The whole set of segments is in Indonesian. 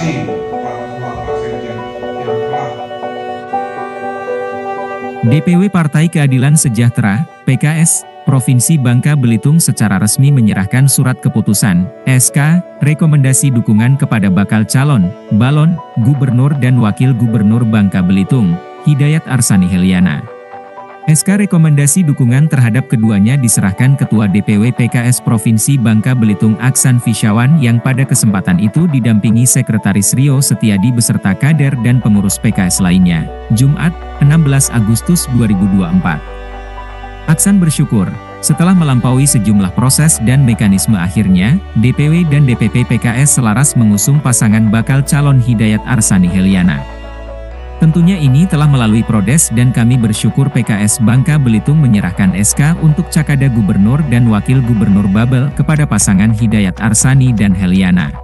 kasih Pak Ketua Pak Sekjen yang telah DPW Partai Keadilan Sejahtera, PKS, Provinsi Bangka Belitung secara resmi menyerahkan surat keputusan, SK, rekomendasi dukungan kepada bakal calon, balon, Gubernur dan Wakil Gubernur Bangka Belitung, Hidayat Arsani Heliana. SK rekomendasi dukungan terhadap keduanya diserahkan Ketua DPW PKS Provinsi Bangka Belitung Aksan Fisyawan yang pada kesempatan itu didampingi Sekretaris Rio Setiadi beserta kader dan pengurus PKS lainnya, Jumat, 16 Agustus 2024. Aksan bersyukur, setelah melampaui sejumlah proses dan mekanisme akhirnya, DPW dan DPP PKS selaras mengusung pasangan bakal calon Hidayat Arsani Heliana. Tentunya ini telah melalui proses dan kami bersyukur PKS Bangka Belitung menyerahkan SK untuk Cakada Gubernur dan Wakil Gubernur Babel kepada pasangan Hidayat Arsani dan Heliana.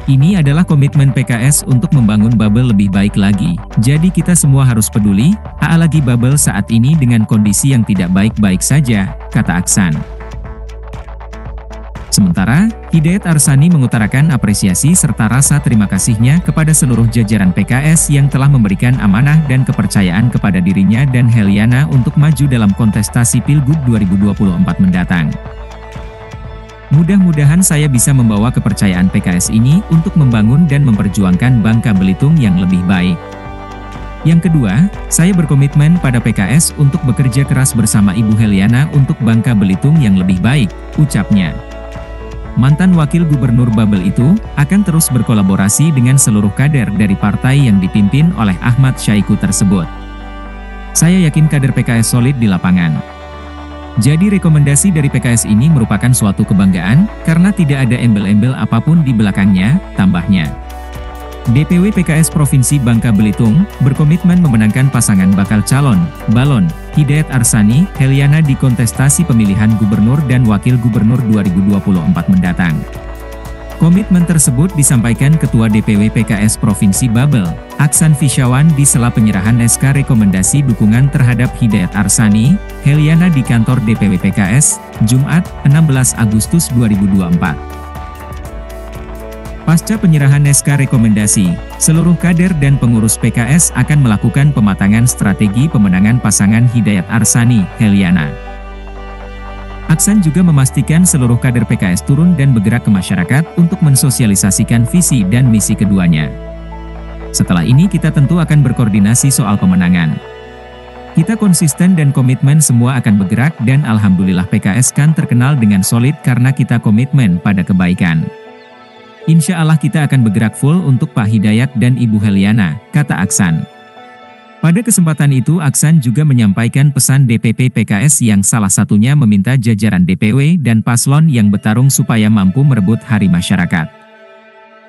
Ini adalah komitmen PKS untuk membangun Babel lebih baik lagi, jadi kita semua harus peduli, apalagi Babel saat ini dengan kondisi yang tidak baik-baik saja, kata Aksan. Sementara, Hidayat Arsani mengutarakan apresiasi serta rasa terima kasihnya kepada seluruh jajaran PKS yang telah memberikan amanah dan kepercayaan kepada dirinya dan Heliana untuk maju dalam kontestasi Pilgub 2024 mendatang. Mudah-mudahan saya bisa membawa kepercayaan PKS ini untuk membangun dan memperjuangkan Bangka Belitung yang lebih baik. Yang kedua, saya berkomitmen pada PKS untuk bekerja keras bersama Ibu Heliana untuk Bangka Belitung yang lebih baik, ucapnya. Mantan Wakil Gubernur Babel itu akan terus berkolaborasi dengan seluruh kader dari partai yang dipimpin oleh Ahmad Syaiqo tersebut. Saya yakin kader PKS solid di lapangan. Jadi rekomendasi dari PKS ini merupakan suatu kebanggaan, karena tidak ada embel-embel apapun di belakangnya, tambahnya. DPW PKS Provinsi Bangka Belitung berkomitmen memenangkan pasangan bakal calon, balon, Hidayat Arsani, Heliana di kontestasi pemilihan Gubernur dan Wakil Gubernur 2024 mendatang. Komitmen tersebut disampaikan Ketua DPW PKS Provinsi Babel, Aksan Fisyawan di sela penyerahan SK rekomendasi dukungan terhadap Hidayat Arsani, Heliana di kantor DPW PKS, Jumat, 16 Agustus 2024. Pasca penyerahan SK rekomendasi, seluruh kader dan pengurus PKS akan melakukan pematangan strategi pemenangan pasangan Hidayat Arsani, Heliana. Aksan juga memastikan seluruh kader PKS turun dan bergerak ke masyarakat untuk mensosialisasikan visi dan misi keduanya. Setelah ini kita tentu akan berkoordinasi soal pemenangan. Kita konsisten dan komitmen semua akan bergerak dan alhamdulillah PKS kan terkenal dengan solid karena kita komitmen pada kebaikan. Insya Allah kita akan bergerak full untuk Pak Hidayat dan Ibu Heliana, kata Aksan. Pada kesempatan itu Aksan juga menyampaikan pesan DPP PKS yang salah satunya meminta jajaran DPW dan paslon yang bertarung supaya mampu merebut hari masyarakat.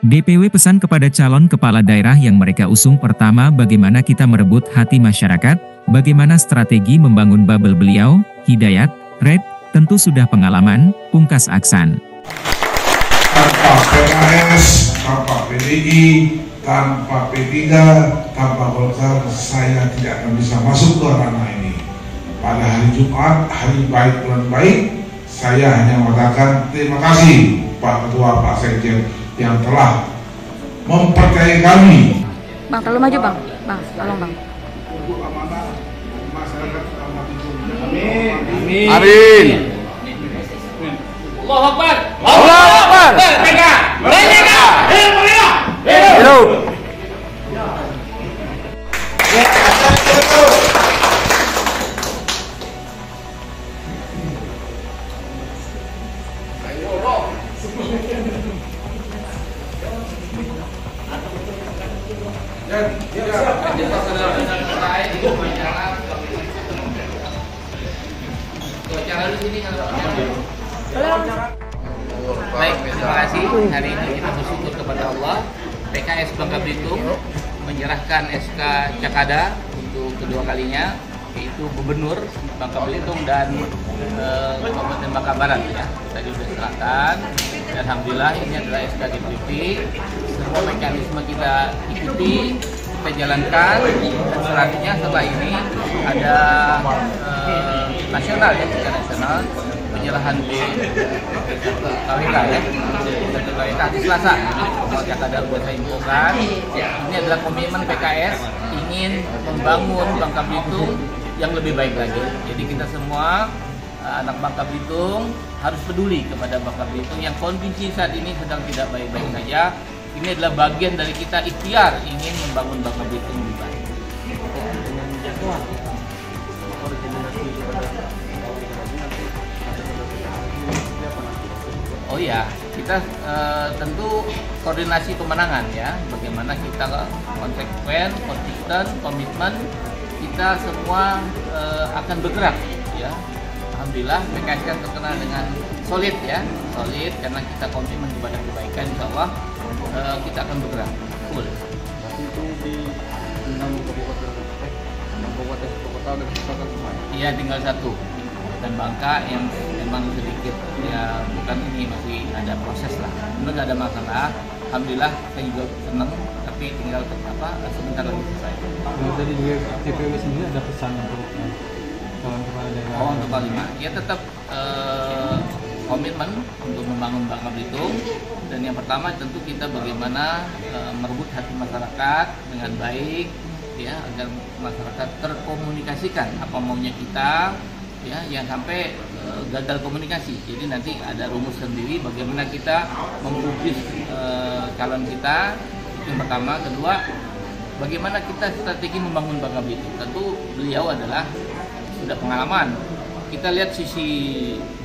DPW pesan kepada calon kepala daerah yang mereka usung pertama bagaimana kita merebut hati masyarakat, bagaimana strategi membangun Babel beliau, Hidayat, Red, tentu sudah pengalaman, pungkas Aksan. Tanpa PKS, tanpa PDI, tanpa P3, tanpa Golkar, saya tidak akan bisa masuk ke ranah ini. Pada hari Jumat, hari baik bulan baik, saya hanya mengatakan terima kasih Pak Ketua Pak Sekjen yang telah mempercayai kami. Bang, terlalu maju bang, tolong bang. Untuk amanah masyarakat amat itu. Amin. Amin. Allahu Akbar. Allahu Akbar. Merdeka. Merdeka. Hidup. Hidup. Baik, terima kasih. Hari ini kita bersyukur kepada Allah. PKS Bangka Belitung menyerahkan SK Cakada untuk kedua kalinya, yaitu Gubernur Bangka Belitung dan Kabupaten Bangka Barat. Ya, tadi sudah serahkan. Dan alhamdulillah ini adalah SK DPP. Semua mekanisme kita ikuti, kita jalankan. Dan selanjutnya setelah ini ada nasional ya, secara nasional penyerahan di KWK ya, di Selasa. soal Cakada sudah saya infokan. Ini adalah komitmen PKS ingin membangun Bangka Belitung yang lebih baik lagi. Jadi kita semua anak Bangka Belitung harus peduli kepada Bangka Belitung yang kondisi saat ini sedang tidak baik-baik saja. Ini adalah bagian dari kita ikhtiar ingin membangun Bangka Belitung lebih baik. Oh ya, kita tentu koordinasi pemenangan ya, bagaimana kita konsekuen, konsisten, komitmen, kita semua akan bergerak ya. Alhamdulillah PKS kan terkenal dengan solid ya, solid karena kita komitmen kepada kebaikan, insya Allah kita akan bergerak full. Itu di 6 kabupaten kota dan kota semua. Iya, tinggal satu. Dan Bangka yang memang sedikit ya, bukan ini, masih ada proses lah. Sebenarnya nggak ada masalah. Alhamdulillah saya juga senang, tapi tinggal sebentar lagi selesai. Kalau dari TPW sendiri ada pesan untuk calon kepala daerah? Oh, untuk Panglima, ya tetap komitmen untuk membangun Bangka Belitung. Dan yang pertama tentu kita bagaimana merebut hati masyarakat dengan baik, ya, agar masyarakat terkomunikasikan apa maunya kita. Ya, yang sampai gagal komunikasi. Jadi nanti ada rumus sendiri bagaimana kita mempublis calon kita. Itu yang pertama. Kedua, bagaimana kita strategi membangun Bangka Belitung. Tentu beliau adalah sudah pengalaman. Kita lihat sisi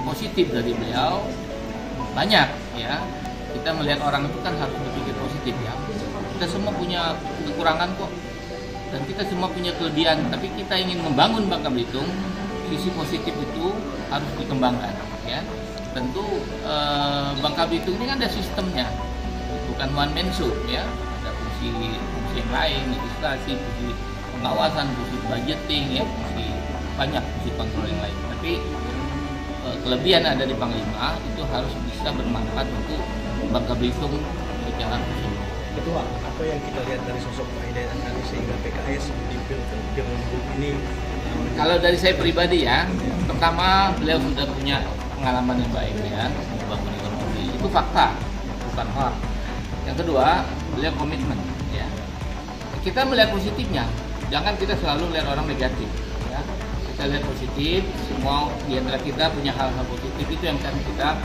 positif dari beliau banyak ya. Kita melihat orang itu kan harus berpikir positif ya. Kita semua punya kekurangan kok. Dan kita semua punya kelebihan, tapi kita ingin membangun Bangka Belitung. Sisi positif itu harus dikembangkan ya. Tentu Bangka Belitung ini kan ada sistemnya, bukan one man show ya. Ada fungsi yang lain, legislasi, fungsi pengawasan, fungsi budgeting ya, fungsi banyak fungsi kontrol yang lain. Tapi kelebihan ada di Panglima itu harus bisa bermanfaat untuk Bangka Belitung secara khusus. Ketua, apa yang kita lihat dari sosok Pak Hidayat Ansari sehingga PKS di Pilgub ini? Kalau dari saya pribadi ya, pertama beliau sudah punya pengalaman yang baik ya membangun ekonomi, itu fakta, bukan hoax. Yang kedua, beliau komitmen ya. Kita melihat positifnya, jangan kita selalu melihat orang negatif ya. Kita lihat positif, semua di antara kita punya hal-hal positif, itu yang akan kita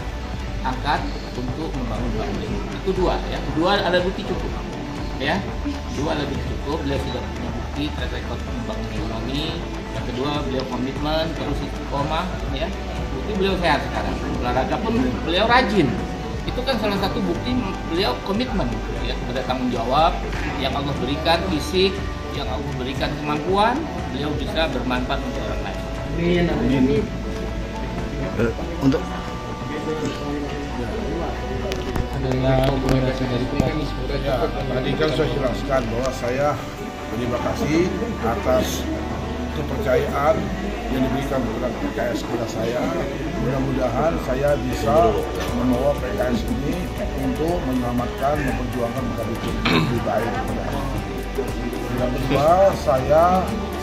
angkat untuk membangun Bangka Belitung. Itu dua ya. Dua ada bukti cukup ya. Dua ada bukti cukup, beliau sudah punya bukti track record membangun ekonomi. Yang kedua, beliau komitmen, terus istiqomah ya. Bukti beliau sehat sekarang. Olahraga pun beliau rajin. Itu kan salah satu bukti beliau komitmen ya, kepada tanggung jawab yang Allah berikan, fisik yang Allah berikan, kemampuan, beliau bisa bermanfaat untuk orang lain. Amin. Untuk Adanya komunikasi dari PKS? Ya, tadi kan saya jelaskan bahwa saya berterima kasih atas kepercayaan yang diberikan kepada PKS kepada saya. Mudah-mudahan saya bisa membawa PKS ini untuk menyelamatkan, memperjuangkan Bangka Belitung lebih baik kepada hari. Yang kedua, saya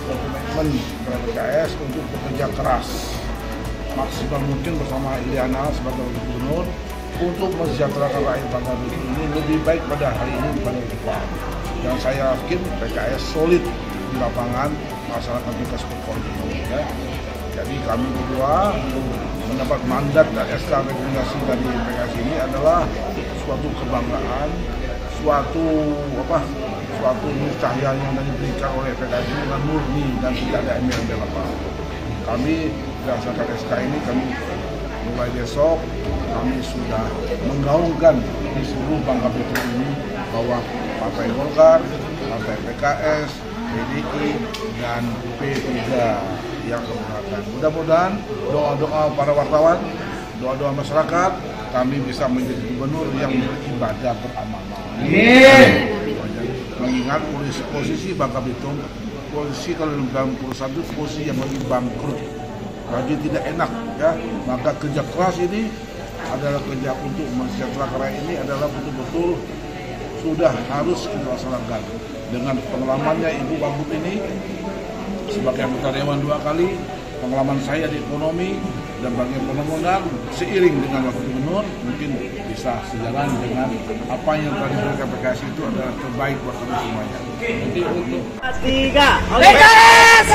berkomitmen kepada PKS untuk bekerja keras maksimal mungkin bersama Ilyana sebagai gubernur untuk mensejahterakan rakyat Bangka Belitung ini lebih baik pada hari ini pada depan. Dan saya yakin PKS solid di lapangan, masyarakat kita seperti ya. Jadi kami berdua mendapat mandat dan SK rekomendasi dari PKS ini adalah suatu kebanggaan, suatu cahaya yang diberikan oleh PKS ini dengan murni dan tidak ada embel-embel apa. Kami berdasarkan SK ini, kami mulai besok kami sudah menggaungkan di seluruh Bangka Belitung ini bahwa Partai Golkar, Partai PKS, PDI, dan P3 yang keberatan. Mudah-mudahan doa-doa para wartawan, doa-doa masyarakat, kami bisa menjadi gubernur yang beribadah beramanah. Amin. Mengingat posisi Bangka Belitung, posisi kalau dalam perusahaan itu posisi yang lagi bangkrut, lagi tidak enak ya. Maka kerja keras ini adalah kerja untuk mensejahterakan rakyat ini adalah betul-betul sudah harus kita laksanakan. Dengan pengalamannya Ibu Wagub ini sebagai anggota Dewan 2 kali, pengalaman saya di ekonomi, dan bagi mudah-mudahan seiring dengan waktu gubernur mungkin bisa sejalan dengan apa yang tadi mereka PKS itu adalah terbaik buat kami semuanya. Jadi untuk PKS